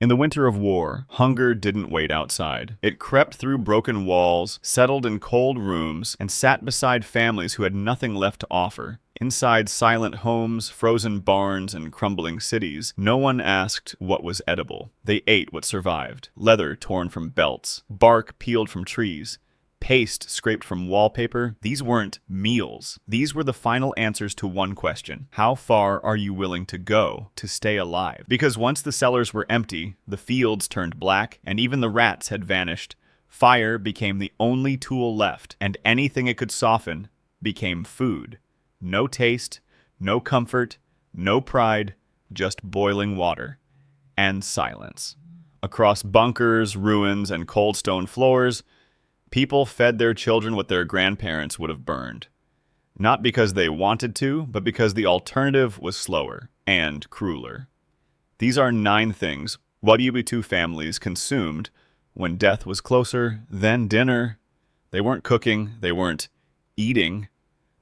In the winter of war, hunger didn't wait outside. It crept through broken walls, settled in cold rooms, and sat beside families who had nothing left to offer. Inside silent homes, frozen barns, and crumbling cities, no one asked what was edible. They ate what survived. Leather torn from belts, bark peeled from trees, paste scraped from wallpaper. These weren't meals. These were the final answers to one question. How far are you willing to go to stay alive? Because once the cellars were empty, the fields turned black, and even the rats had vanished. Fire became the only tool left, and anything it could soften became food. No taste, no comfort, no pride, just boiling water and silence. Across bunkers, ruins, and cold stone floors, people fed their children what their grandparents would have burned. Not because they wanted to, but because the alternative was slower and crueler. These are 9 things WWII families consumed when death was closer than dinner. They weren't cooking, they weren't eating,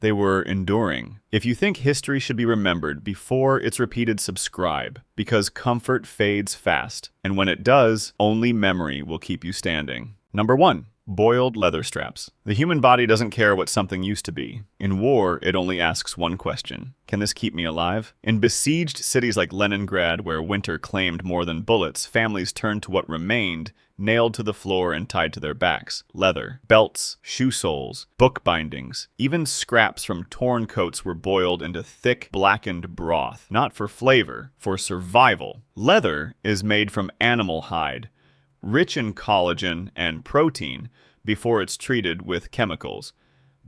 they were enduring. If you think history should be remembered before it's repeated, subscribe, because comfort fades fast, and when it does, only memory will keep you standing. Number 1. Boiled leather straps. The human body doesn't care what something used to be. In war, it only asks one question. Can this keep me alive? In besieged cities like Leningrad, where winter claimed more than bullets, families turned to what remained, nailed to the floor and tied to their backs. Leather, belts, shoe soles, book bindings, even scraps from torn coats were boiled into thick, blackened broth. Not for flavor, for survival. Leather is made from animal hide, rich in collagen and protein before it's treated with chemicals.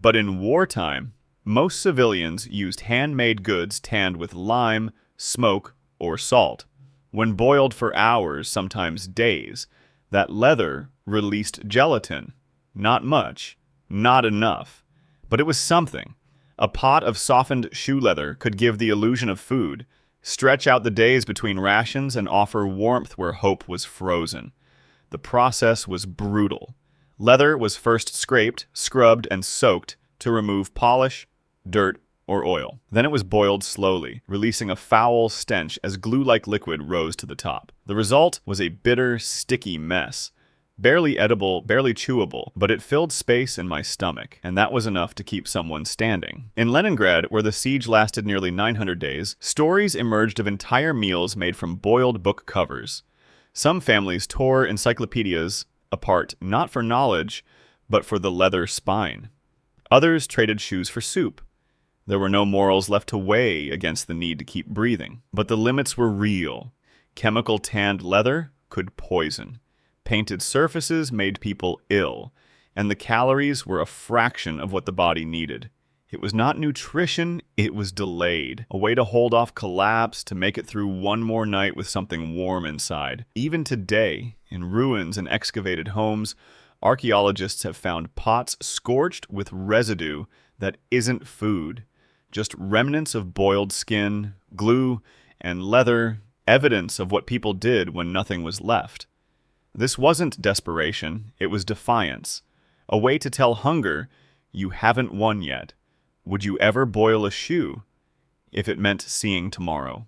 But in wartime, most civilians used handmade goods tanned with lime, smoke, or salt. When boiled for hours, sometimes days, that leather released gelatin. Not much, not enough, but it was something. A pot of softened shoe leather could give the illusion of food, stretch out the days between rations, and offer warmth where hope was frozen. The process was brutal. Leather was first scraped, scrubbed, and soaked to remove polish, dirt, or oil. Then it was boiled slowly, releasing a foul stench as glue-like liquid rose to the top. The result was a bitter, sticky mess. Barely edible, barely chewable, but it filled space in my stomach, and that was enough to keep someone standing. In Leningrad, where the siege lasted nearly 900 days, stories emerged of entire meals made from boiled book covers. Some families tore encyclopedias apart not for knowledge, but for the leather spine. Others traded shoes for soup. There were no morals left to weigh against the need to keep breathing. But the limits were real. Chemical tanned leather could poison. Painted surfaces made people ill. And the calories were a fraction of what the body needed. It was not nutrition, it was delayed. A way to hold off collapse, to make it through one more night with something warm inside. Even today, in ruins and excavated homes, archaeologists have found pots scorched with residue that isn't food. Just remnants of boiled skin, glue, and leather, evidence of what people did when nothing was left. This wasn't desperation, it was defiance. A way to tell hunger, you haven't won yet. Would you ever boil a shoe if it meant seeing tomorrow?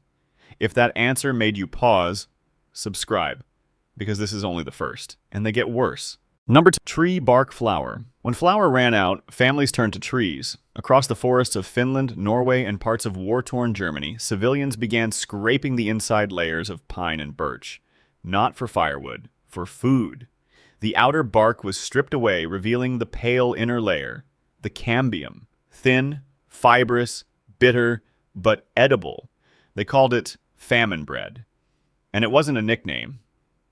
If that answer made you pause, subscribe, because this is only the first, and they get worse. Number 2, tree bark flour. When flour ran out, families turned to trees. Across the forests of Finland, Norway, and parts of war-torn Germany, civilians began scraping the inside layers of pine and birch. Not for firewood, for food. The outer bark was stripped away, revealing the pale inner layer, the cambium. Thin, fibrous, bitter, but edible. They called it famine bread. And it wasn't a nickname.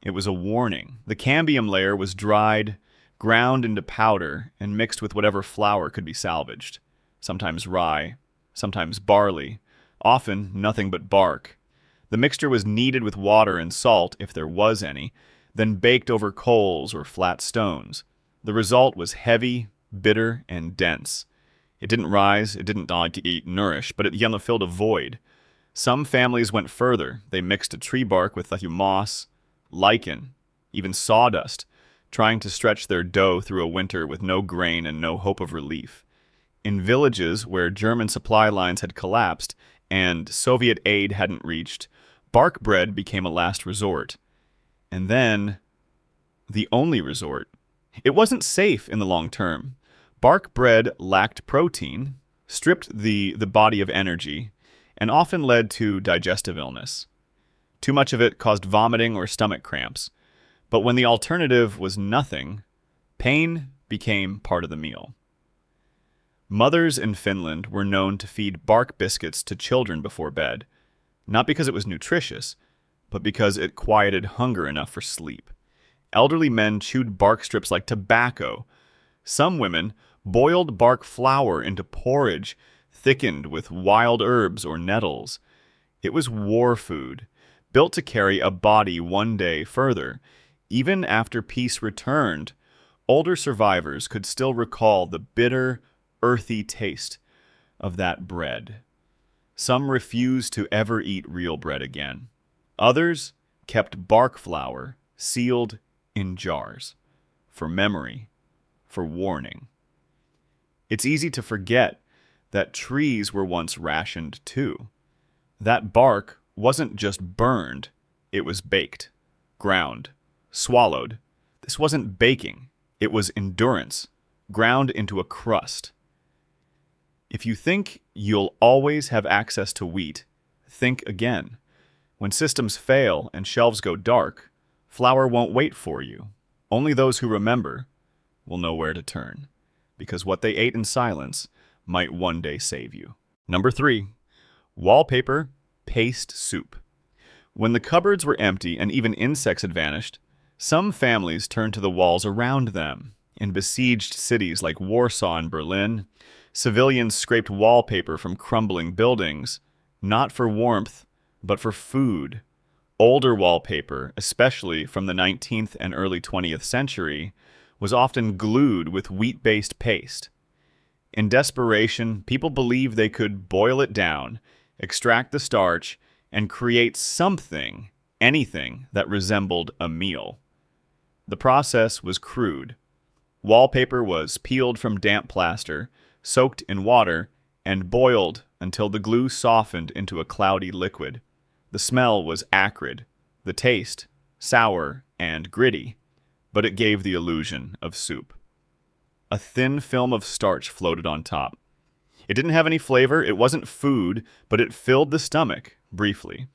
It was a warning. The cambium layer was dried, ground into powder, and mixed with whatever flour could be salvaged. Sometimes rye, sometimes barley, often nothing but bark. The mixture was kneaded with water and salt, if there was any, then baked over coals or flat stones. The result was heavy, bitter, and dense. It didn't rise, it didn't nourish, but it filled a void. Some families went further. They mixed a tree bark with moss, lichen, even sawdust, trying to stretch their dough through a winter with no grain and no hope of relief. In villages where German supply lines had collapsed and Soviet aid hadn't reached, bark bread became a last resort. And then, the only resort. It wasn't safe in the long term. Bark bread lacked protein, stripped the body of energy, and often led to digestive illness. Too much of it caused vomiting or stomach cramps. But when the alternative was nothing, pain became part of the meal. Mothers in Finland were known to feed bark biscuits to children before bed, not because it was nutritious, but because it quieted hunger enough for sleep. Elderly men chewed bark strips like tobacco. Some women boiled bark flour into porridge thickened with wild herbs or nettles. It was war food, built to carry a body one day further. Even after peace returned, older survivors could still recall the bitter, earthy taste of that bread. Some refused to ever eat real bread again. Others kept bark flour sealed in jars, for memory, for warning. It's easy to forget that trees were once rationed too. That bark wasn't just burned, it was baked, ground, swallowed. This wasn't baking, it was endurance, ground into a crust. If you think you'll always have access to wheat, think again. When systems fail and shelves go dark, flour won't wait for you. Only those who remember will know where to turn, because what they ate in silence might one day save you. Number 3, wallpaper, paste soup. When the cupboards were empty and even insects had vanished, some families turned to the walls around them. In besieged cities like Warsaw and Berlin, civilians scraped wallpaper from crumbling buildings, not for warmth, but for food. Older wallpaper, especially from the 19th and early 20th century, was often glued with wheat-based paste. In desperation, people believed they could boil it down, extract the starch, and create something, anything, that resembled a meal. The process was crude. Wallpaper was peeled from damp plaster, soaked in water, and boiled until the glue softened into a cloudy liquid. The smell was acrid, the taste sour and gritty, but it gave the illusion of soup. A thin film of starch floated on top. It didn't have any flavor, it wasn't food, but it filled the stomach, briefly.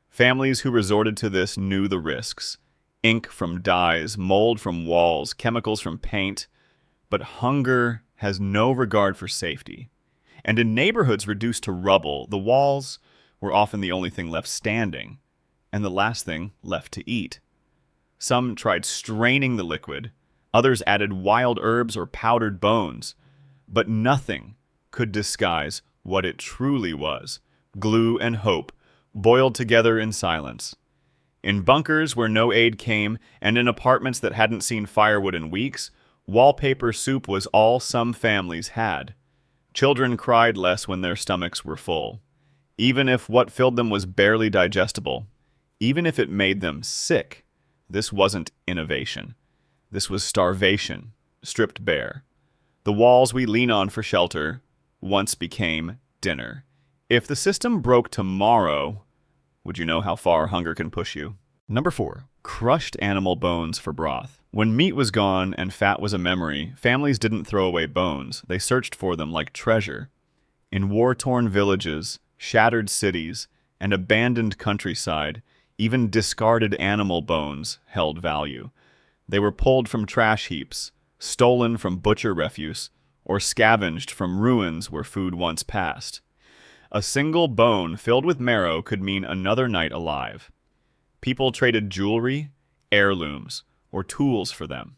Families who resorted to this knew the risks. Ink from dyes, mold from walls, chemicals from paint. But hunger has no regard for safety. And in neighborhoods reduced to rubble, the walls were often the only thing left standing, and the last thing left to eat. Some tried straining the liquid, others added wild herbs or powdered bones, but nothing could disguise what it truly was: glue and hope, boiled together in silence. In bunkers where no aid came, and in apartments that hadn't seen firewood in weeks, wallpaper soup was all some families had. Children cried less when their stomachs were full, even if what filled them was barely digestible, even if it made them sick. This wasn't innovation. This was starvation, stripped bare. The walls we lean on for shelter once became dinner. If the system broke tomorrow, would you know how far hunger can push you? Number 4, crushed animal bones for broth. When meat was gone and fat was a memory, families didn't throw away bones. They searched for them like treasure. In war-torn villages, shattered cities, and abandoned countryside, even discarded animal bones held value. They were pulled from trash heaps, stolen from butcher refuse, or scavenged from ruins where food once passed. A single bone filled with marrow could mean another night alive. People traded jewelry, heirlooms, or tools for them,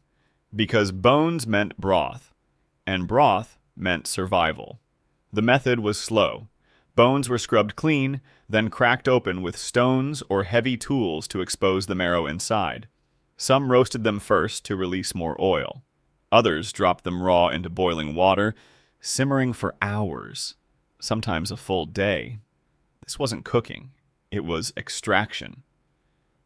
because bones meant broth, and broth meant survival. The method was slow. Bones were scrubbed clean, then cracked open with stones or heavy tools to expose the marrow inside. Some roasted them first to release more oil. Others dropped them raw into boiling water, simmering for hours, sometimes a full day. This wasn't cooking, it was extraction.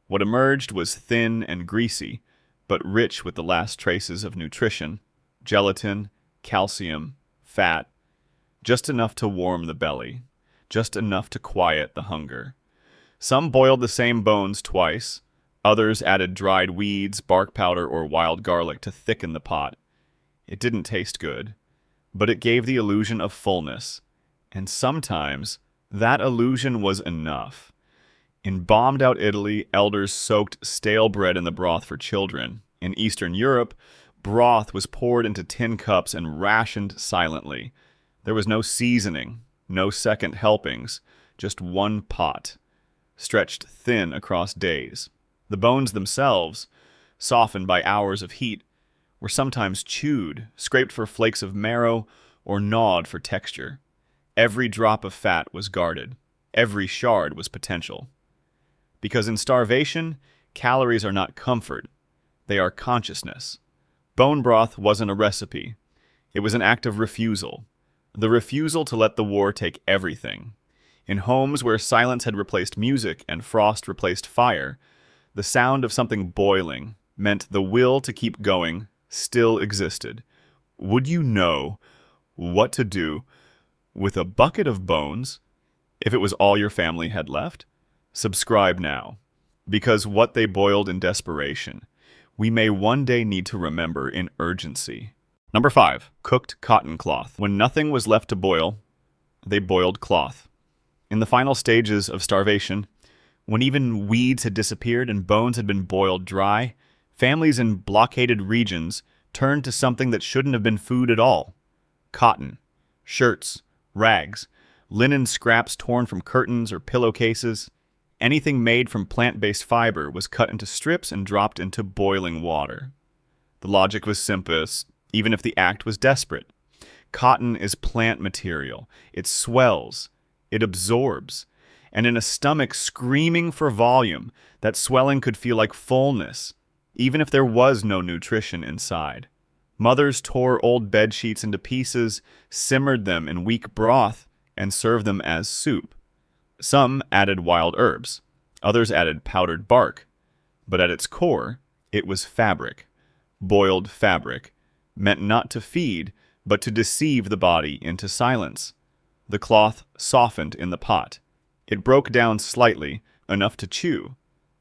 What emerged was thin and greasy, but rich with the last traces of nutrition: gelatin, calcium, fat, just enough to warm the belly, just enough to quiet the hunger. Some boiled the same bones twice, Others added dried weeds, bark powder, or wild garlic to thicken the pot. It didn't taste good, but it gave the illusion of fullness, and sometimes that illusion was enough. In bombed-out Italy, elders soaked stale bread in the broth for children. In Eastern Europe, broth was poured into tin cups and rationed silently. There was no seasoning, no second helpings, just one pot, stretched thin across days. The bones themselves, softened by hours of heat, were sometimes chewed, scraped for flakes of marrow, or gnawed for texture. Every drop of fat was guarded. Every shard was potential. Because in starvation, calories are not comfort. They are consciousness. Bone broth wasn't a recipe. It was an act of refusal. The refusal to let the war take everything. In homes where silence had replaced music and frost replaced fire, the sound of something boiling meant the will to keep going still existed. Would you know what to do with a bucket of bones if it was all your family had left? Subscribe now, because what they boiled in desperation, we may one day need to remember in urgency. Number 5, cooked cotton cloth. When nothing was left to boil, they boiled cloth. In the final stages of starvation, when even weeds had disappeared and bones had been boiled dry, families in blockaded regions turned to something that shouldn't have been food at all. Cotton, shirts, rags, linen scraps torn from curtains or pillowcases. Anything made from plant-based fiber was cut into strips and dropped into boiling water. The logic was simple, even if the act was desperate. Cotton is plant material. It swells. It absorbs. And in a stomach screaming for volume, that swelling could feel like fullness, even if there was no nutrition inside. Mothers tore old bed sheets into pieces, simmered them in weak broth, and served them as soup. Some added wild herbs. Others added powdered bark. But at its core, it was fabric. Boiled fabric, meant not to feed, but to deceive the body into silence. The cloth softened in the pot. It broke down slightly, enough to chew,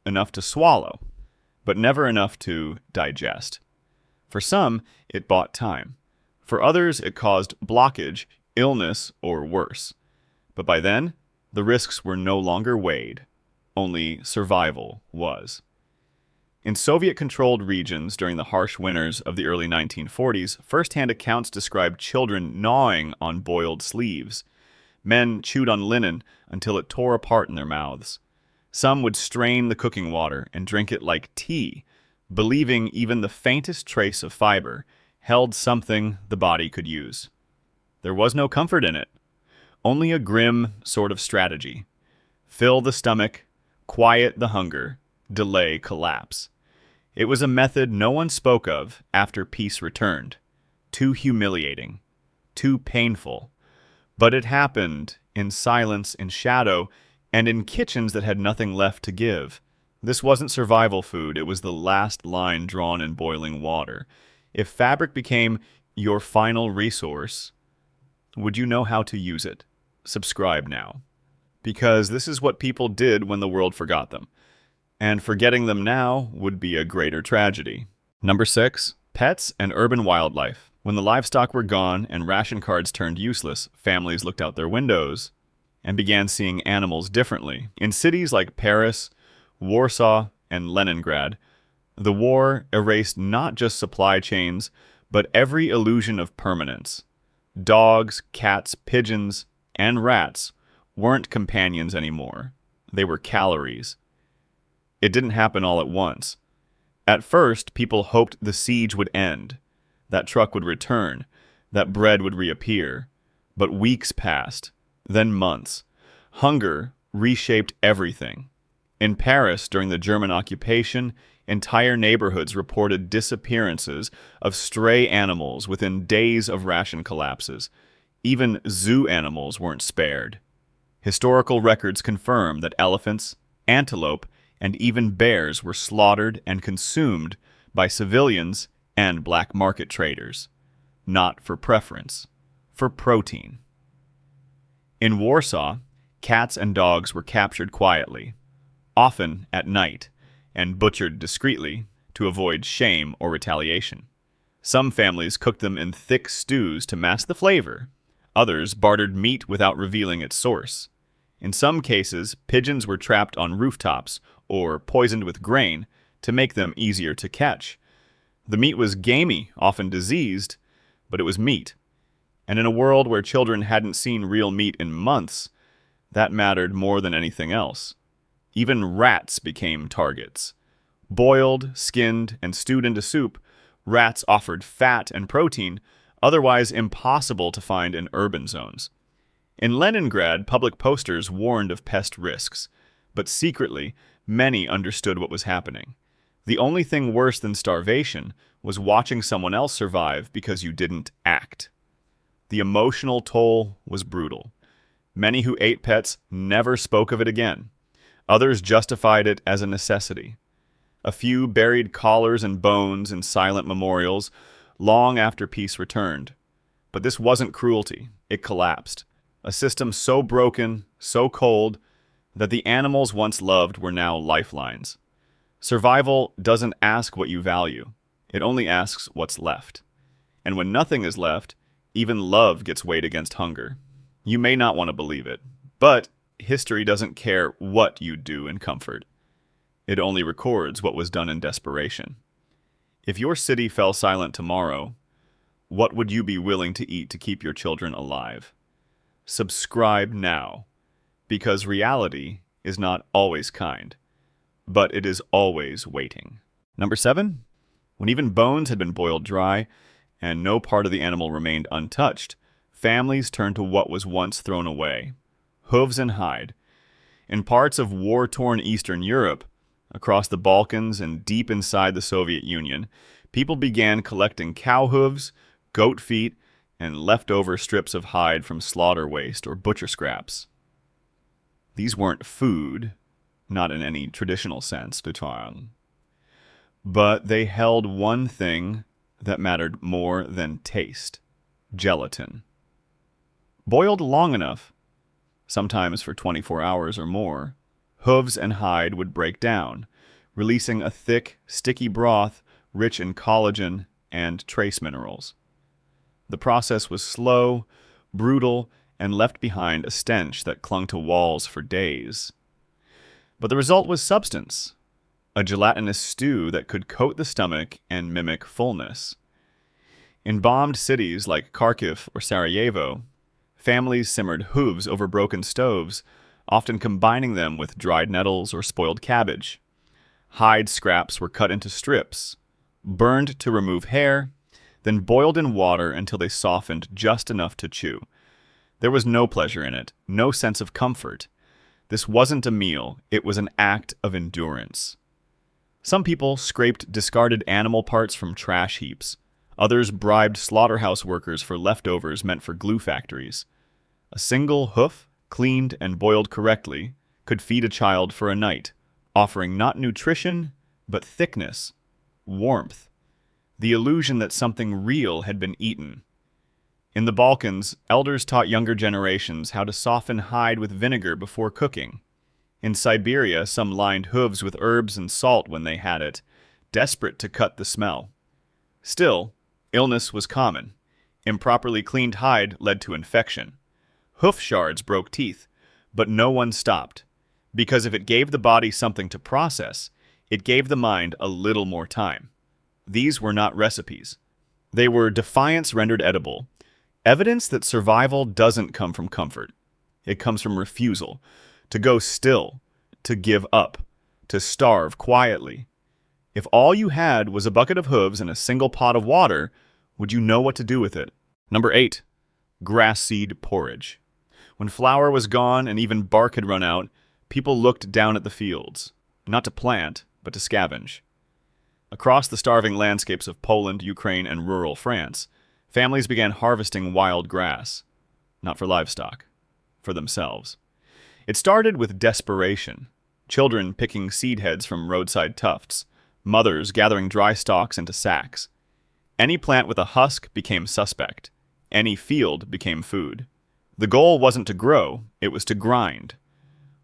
enough to swallow, but never enough to digest. For some, it bought time. For others, it caused blockage, illness, or worse. But by then, the risks were no longer weighed. Only survival was. In Soviet-controlled regions during the harsh winters of the early 1940s, first-hand accounts described children gnawing on boiled sleeves. Men chewed on linen until it tore apart in their mouths. Some would strain the cooking water and drink it like tea, believing even the faintest trace of fiber held something the body could use. There was no comfort in it, only a grim sort of strategy. Fill the stomach, quiet the hunger, delay collapse. It was a method no one spoke of after peace returned. Too humiliating, too painful. But it happened in silence, in shadow, and in kitchens that had nothing left to give. This wasn't survival food, it was the last line drawn in boiling water. If fabric became your final resource, would you know how to use it? Subscribe now. Because this is what people did when the world forgot them. And forgetting them now would be a greater tragedy. Number 6, pets and urban wildlife. When the livestock were gone and ration cards turned useless, families looked out their windows and began seeing animals differently. In cities like Paris, Warsaw, and Leningrad, the war erased not just supply chains, but every illusion of permanence. Dogs, cats, pigeons, and rats weren't companions anymore. They were calories. It didn't happen all at once. At first, people hoped the siege would end, that truck would return, that bread would reappear. But weeks passed, then months. Hunger reshaped everything. In Paris, during the German occupation, entire neighborhoods reported disappearances of stray animals within days of ration collapses. Even zoo animals weren't spared. Historical records confirm that elephants, antelope, and even bears were slaughtered and consumed by civilians and black market traders, not for preference, for protein. In Warsaw, cats and dogs were captured quietly, often at night, and butchered discreetly to avoid shame or retaliation. Some families cooked them in thick stews to mask the flavor. Others bartered meat without revealing its source. In some cases, pigeons were trapped on rooftops or poisoned with grain to make them easier to catch. The meat was gamey, often diseased, but it was meat. And in a world where children hadn't seen real meat in months, that mattered more than anything else. Even rats became targets. Boiled, skinned, and stewed into soup, rats offered fat and protein otherwise impossible to find in urban zones. In Leningrad, public posters warned of pest risks, but secretly, many understood what was happening. The only thing worse than starvation was watching someone else survive because you didn't act. The emotional toll was brutal. Many who ate pets never spoke of it again. Others justified it as a necessity. A few buried collars and bones in silent memorials long after peace returned. But this wasn't cruelty. It collapsed. A system so broken, so cold, that the animals once loved were now lifelines. Survival doesn't ask what you value. It only asks what's left. And when nothing is left, even love gets weighed against hunger. You may not want to believe it, but history doesn't care what you do in comfort. It only records what was done in desperation. If your city fell silent tomorrow, what would you be willing to eat to keep your children alive? Subscribe now, because reality is not always kind, but it is always waiting. Number 7, when even bones had been boiled dry and no part of the animal remained untouched, families turned to what was once thrown away, hooves and hide. In parts of war-torn Eastern Europe, across the Balkans and deep inside the Soviet Union, people began collecting cow hooves, goat feet, and leftover strips of hide from slaughter waste or butcher scraps. These weren't food, not in any traditional sense, but they held one thing that mattered more than taste: gelatin. Boiled long enough, sometimes for 24 hours or more, hooves and hide would break down, releasing a thick, sticky broth rich in collagen and trace minerals. The process was slow, brutal, and left behind a stench that clung to walls for days. But the result was substance, a gelatinous stew that could coat the stomach and mimic fullness. In bombed cities like Kharkiv or Sarajevo, families simmered hooves over broken stoves, often combining them with dried nettles or spoiled cabbage. Hide scraps were cut into strips, burned to remove hair, then boiled in water until they softened just enough to chew. There was no pleasure in it, no sense of comfort. This wasn't a meal, it was an act of endurance. Some people scraped discarded animal parts from trash heaps. Others bribed slaughterhouse workers for leftovers meant for glue factories. A single hoof, cleaned and boiled correctly, could feed a child for a night, offering not nutrition, but thickness, warmth, the illusion that something real had been eaten. In the Balkans, elders taught younger generations how to soften hide with vinegar before cooking. In Siberia, some lined hooves with herbs and salt when they had it, desperate to cut the smell. Still, illness was common. Improperly cleaned hide led to infection. Hoof shards broke teeth, but no one stopped, because if it gave the body something to process, it gave the mind a little more time. These were not recipes. They were defiance rendered edible, evidence that survival doesn't come from comfort. It comes from refusal, to go still, to give up, to starve quietly. If all you had was a bucket of hooves and a single pot of water, would you know what to do with it? Number 8, grass seed porridge. When flour was gone and even bark had run out, people looked down at the fields, not to plant, but to scavenge. Across the starving landscapes of Poland, Ukraine, and rural France, families began harvesting wild grass, not for livestock, for themselves. It started with desperation, children picking seed heads from roadside tufts, mothers gathering dry stalks into sacks. Any plant with a husk became suspect. Any field became food. The goal wasn't to grow, it was to grind.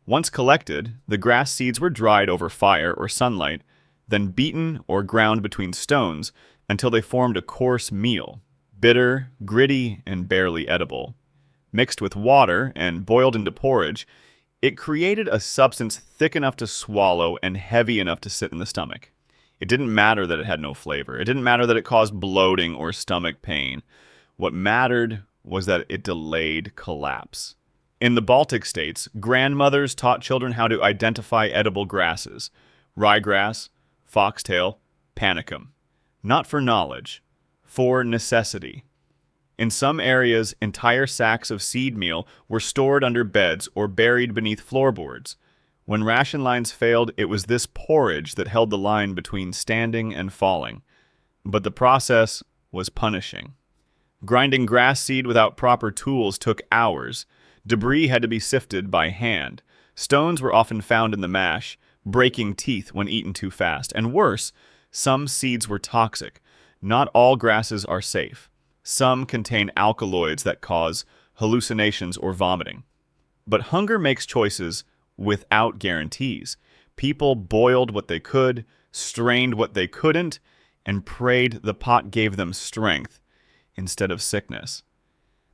Once collected, the grass seeds were dried over fire or sunlight, then beaten or ground between stones until they formed a coarse meal, bitter, gritty, and barely edible. Mixed with water and boiled into porridge, it created a substance thick enough to swallow and heavy enough to sit in the stomach. It didn't matter that it had no flavor. It didn't matter that it caused bloating or stomach pain. What mattered was that it delayed collapse. In the Baltic states, grandmothers taught children how to identify edible grasses: ryegrass, foxtail, panicum. Not for knowledge, for necessity. In some areas, entire sacks of seed meal were stored under beds or buried beneath floorboards. When ration lines failed, it was this porridge that held the line between standing and falling. But the process was punishing. Grinding grass seed without proper tools took hours. Debris had to be sifted by hand. Stones were often found in the mash, breaking teeth when eaten too fast. And worse, some seeds were toxic. Not all grasses are safe. Some contain alkaloids that cause hallucinations or vomiting. But hunger makes choices without guarantees. People boiled what they could, strained what they couldn't, and prayed the pot gave them strength instead of sickness.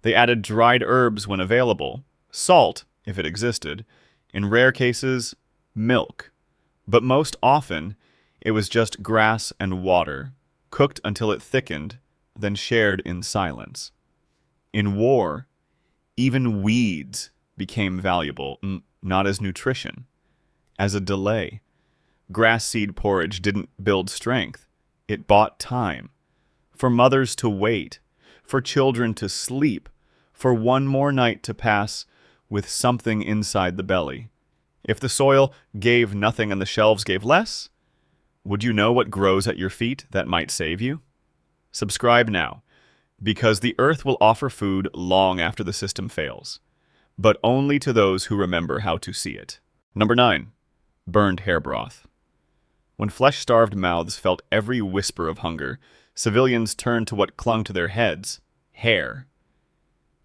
They added dried herbs when available, salt, if it existed, in rare cases, milk. But most often, it was just grass and water, cooked until it thickened, then shared in silence. In war, even weeds became valuable, not as nutrition, as a delay. Grass seed porridge didn't build strength. It bought time. For mothers to wait, for children to sleep, for one more night to pass with something inside the belly. If the soil gave nothing and the shelves gave less, would you know what grows at your feet that might save you? Subscribe now, because the earth will offer food long after the system fails, but only to those who remember how to see it. Number 9. Burned hair broth. When flesh-starved mouths felt every whisper of hunger, civilians turned to what clung to their heads: hair.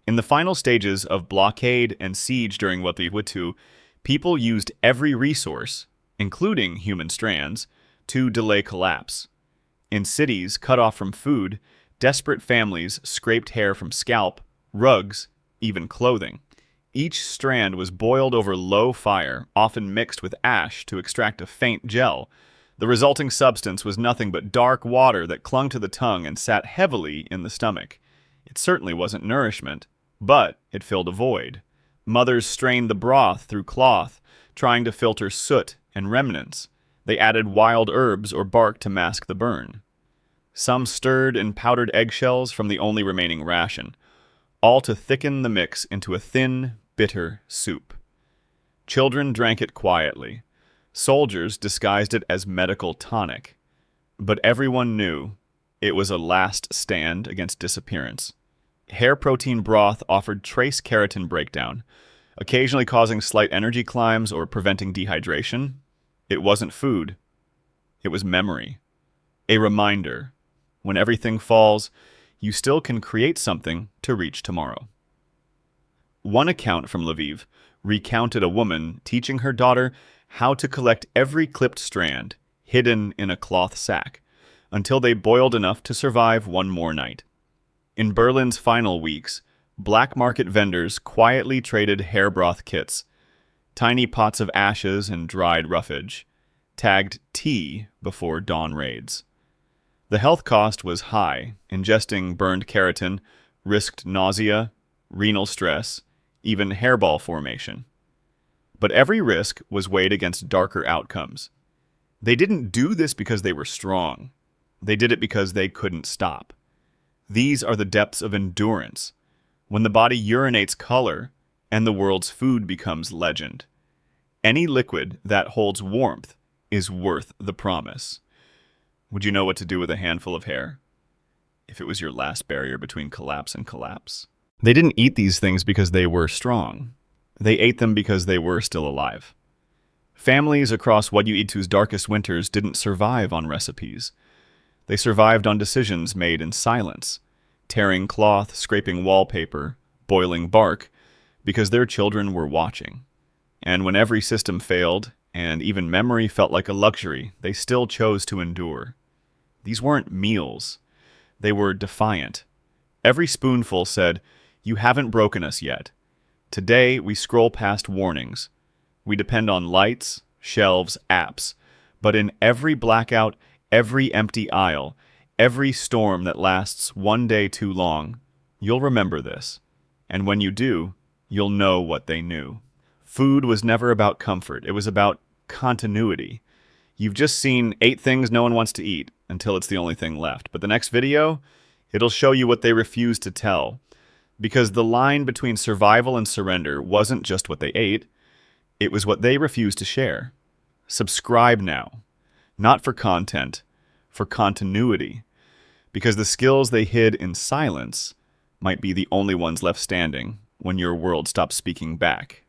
In the final stages of blockade and siege during WWII, people used every resource, including human strands, to delay collapse. In cities cut off from food, desperate families scraped hair from scalp, rugs, even clothing. Each strand was boiled over low fire, often mixed with ash to extract a faint gel. The resulting substance was nothing but dark water that clung to the tongue and sat heavily in the stomach. It certainly wasn't nourishment, but it filled a void. Mothers strained the broth through cloth, trying to filter soot and remnants. They added wild herbs or bark to mask the burn. Some stirred in powdered eggshells from the only remaining ration, all to thicken the mix into a thin, bitter soup. Children drank it quietly. Soldiers disguised it as medical tonic. But everyone knew it was a last stand against disappearance. Hair protein broth offered trace keratin breakdown, occasionally causing slight energy climbs or preventing dehydration. It wasn't food. It was memory. A reminder. When everything falls, you still can create something to reach tomorrow. One account from Lviv recounted a woman teaching her daughter how to collect every clipped strand, hidden in a cloth sack, until they boiled enough to survive one more night. In Berlin's final weeks, black market vendors quietly traded hair broth kits, tiny pots of ashes and dried roughage, tagged tea before dawn raids. The health cost was high. Ingesting burned keratin risked nausea, renal stress, even hairball formation. But every risk was weighed against darker outcomes. They didn't do this because they were strong. They did it because they couldn't stop. These are the depths of endurance, when the body urinates color and the world's food becomes legend. Any liquid that holds warmth is worth the promise. Would you know what to do with a handful of hair if it was your last barrier between collapse and collapse? They didn't eat these things because they were strong. They ate them because they were still alive. Families across WWII's darkest winters didn't survive on recipes. They survived on decisions made in silence, tearing cloth, scraping wallpaper, boiling bark, because their children were watching. And when every system failed, and even memory felt like a luxury, they still chose to endure. These weren't meals. They were defiant. Every spoonful said, "You haven't broken us yet." Today, we scroll past warnings. We depend on lights, shelves, apps. But in every blackout, every empty aisle, every storm that lasts one day too long, you'll remember this. And when you do, you'll know what they knew. Food was never about comfort. It was about continuity. You've just seen 8 things no one wants to eat until it's the only thing left. But the next video, it'll show you what they refuse to tell. Because the line between survival and surrender wasn't just what they ate, it was what they refused to share. Subscribe now. Not for content, for continuity. Because the skills they hid in silence might be the only ones left standing when your world stops speaking back.